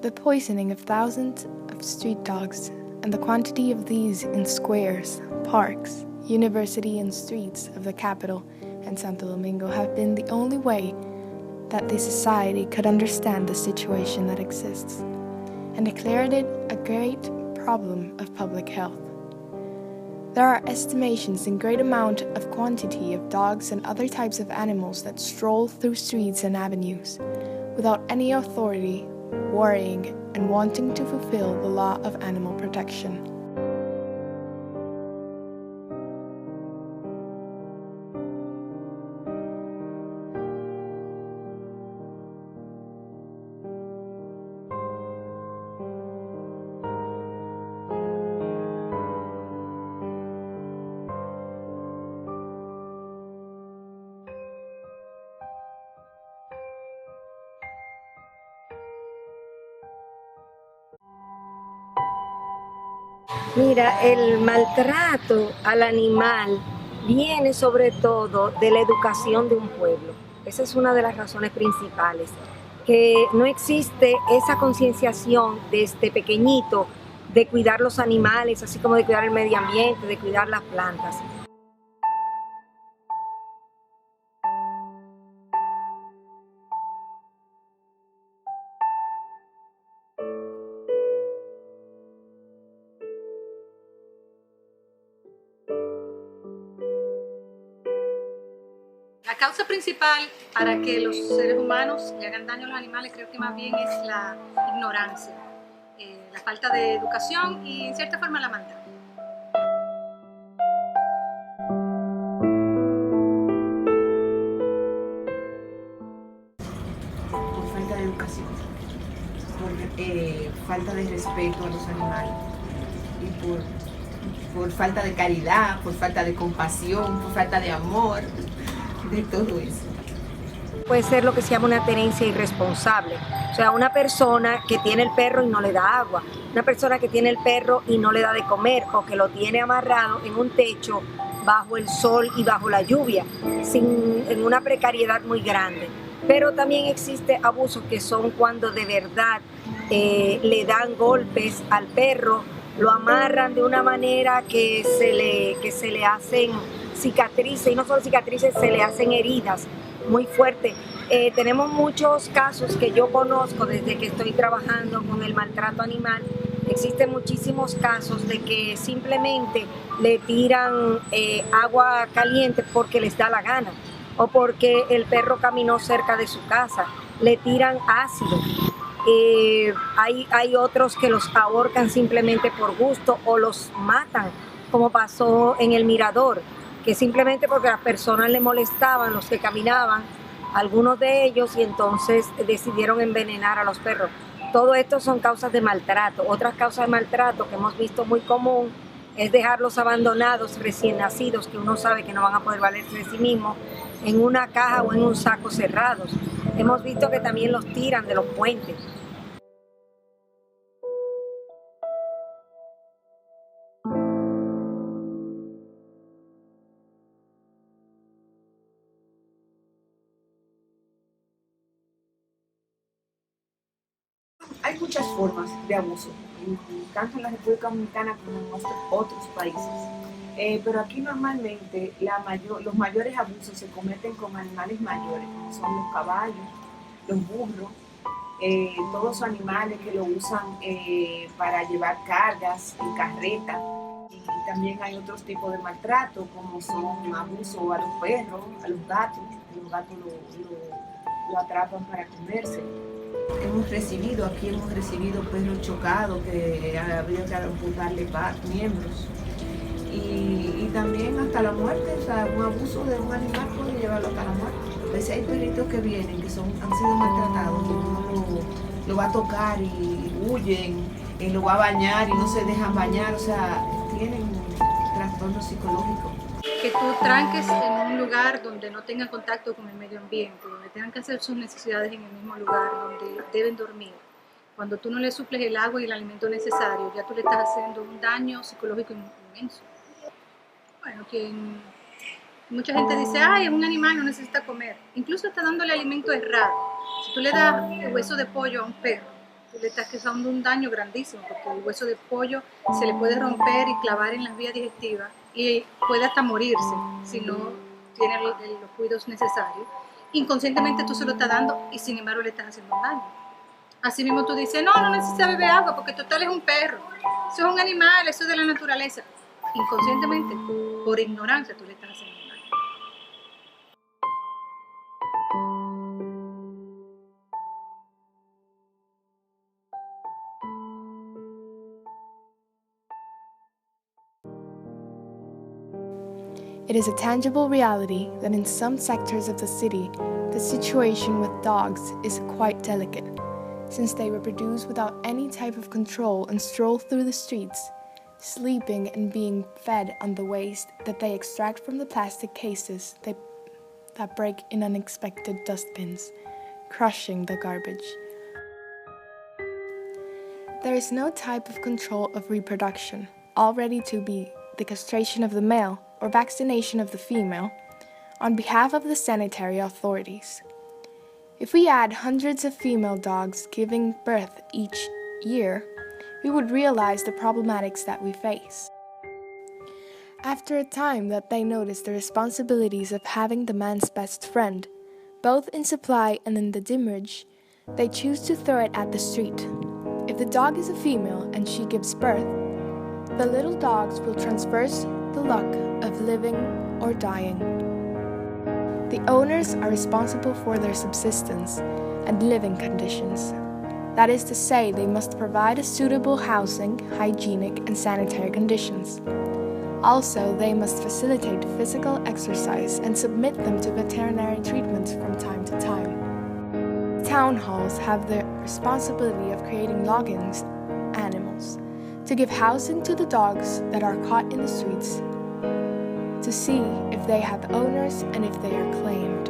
The poisoning of thousands of street dogs and the quantity of these in squares, parks, university and streets of the capital and Santo Domingo have been the only way that the society could understand the situation that exists and declared it a great problem of public health. There are estimations in great amount of quantity of dogs and other types of animals that stroll through streets and avenues without any authority, worrying and wanting to fulfill the law of animal protection. Mira, el maltrato al animal viene sobre todo de la educación de un pueblo. Esa es una de las razones principales, que no existe esa concienciación desde pequeñito de cuidar los animales, así como de cuidar el medio ambiente, de cuidar las plantas. La causa principal para que los seres humanos le hagan daño a los animales creo que más bien es la ignorancia, la falta de educación y en cierta forma la maldad. Por falta de educación, por falta de respeto a los animales y por falta de caridad, por falta de compasión, por falta de amor, de todo eso. Puede ser lo que se llama una tenencia irresponsable, o sea, una persona que tiene el perro y no le da agua, una persona que tiene el perro y no le da de comer o que lo tiene amarrado en un techo bajo el sol y bajo la lluvia, en una precariedad muy grande. Pero también existe abusos que son cuando de verdad le dan golpes al perro, lo amarran de una manera que se le hacen cicatrices, y no solo cicatrices, se le hacen heridas muy fuertes. Tenemos muchos casos que yo conozco desde que estoy trabajando con el maltrato animal. Existen muchísimos casos de que simplemente le tiran agua caliente porque les da la gana o porque el perro caminó cerca de su casa, le tiran ácido. Hay otros que los ahorcan simplemente por gusto o los matan, como pasó en el Mirador, que simplemente porque las personas le molestaban, los que caminaban, algunos de ellos, y entonces decidieron envenenar a los perros. Todo esto son causas de maltrato. Otras causas de maltrato que hemos visto muy común es dejarlos abandonados, recién nacidos, que uno sabe que no van a poder valerse de sí mismos, en una caja o en un saco cerrados. Hemos visto que también los tiran de los puentes. Hay muchas formas de abuso, tanto en la República Dominicana como en otros países. Pero aquí normalmente los mayores abusos se cometen con animales mayores, como son los caballos, los burros, todos los animales que lo usan para llevar cargas en carreta. Y también hay otros tipos de maltrato, como son abusos a los perros, a los gatos. Los gatos lo atrapan para comerse. Hemos recibido perros chocados que habría que amputarle miembros. Y también hasta la muerte, o sea, un abuso de un animal puede llevarlo hasta la muerte. A veces hay perritos que vienen, que han sido maltratados, que uno lo va a tocar y huyen, lo va a bañar y no se dejan bañar, o sea, tienen trastornos psicológicos. Que tú tranques en un lugar donde no tengan contacto con el medio ambiente, donde tengan que hacer sus necesidades en el mismo lugar, donde deben dormir. Cuando tú no le suples el agua y el alimento necesario, ya tú le estás haciendo un daño psicológico inmenso. Bueno, mucha gente dice, ay, es un animal, no necesita comer. Incluso está dándole alimento errado. Si tú le das hueso de pollo a un perro, tú le estás causando un daño grandísimo, porque el hueso de pollo se le puede romper y clavar en las vías digestivas y puede hasta morirse si no tiene los cuidados necesarios. Inconscientemente tú se lo estás dando y sin embargo le estás haciendo un daño. Así mismo tú dices, no necesita beber agua porque total es un perro, eso es un animal, eso es de la naturaleza. Inconscientemente, por ignorancia, tú le estás haciendo un daño. It is a tangible reality that in some sectors of the city, the situation with dogs is quite delicate, since they reproduce without any type of control and stroll through the streets, sleeping and being fed on the waste that they extract from the plastic cases that break in unexpected dustbins, crushing the garbage. There is no type of control of reproduction, all ready to be the castration of the male or vaccination of the female, on behalf of the sanitary authorities. If we add hundreds of female dogs giving birth each year, we would realize the problematics that we face. After a time that they notice the responsibilities of having the man's best friend, both in supply and in the demurrage, they choose to throw it at the street. If the dog is a female and she gives birth, the little dogs will traverse the luck of living or dying. The owners are responsible for their subsistence and living conditions. That is to say, they must provide a suitable housing, hygienic and sanitary conditions. Also, they must facilitate physical exercise and submit them to veterinary treatments from time to time. Town halls have the responsibility of creating logins, animals, to give housing to the dogs that are caught in the streets, to see if they have owners and if they are claimed.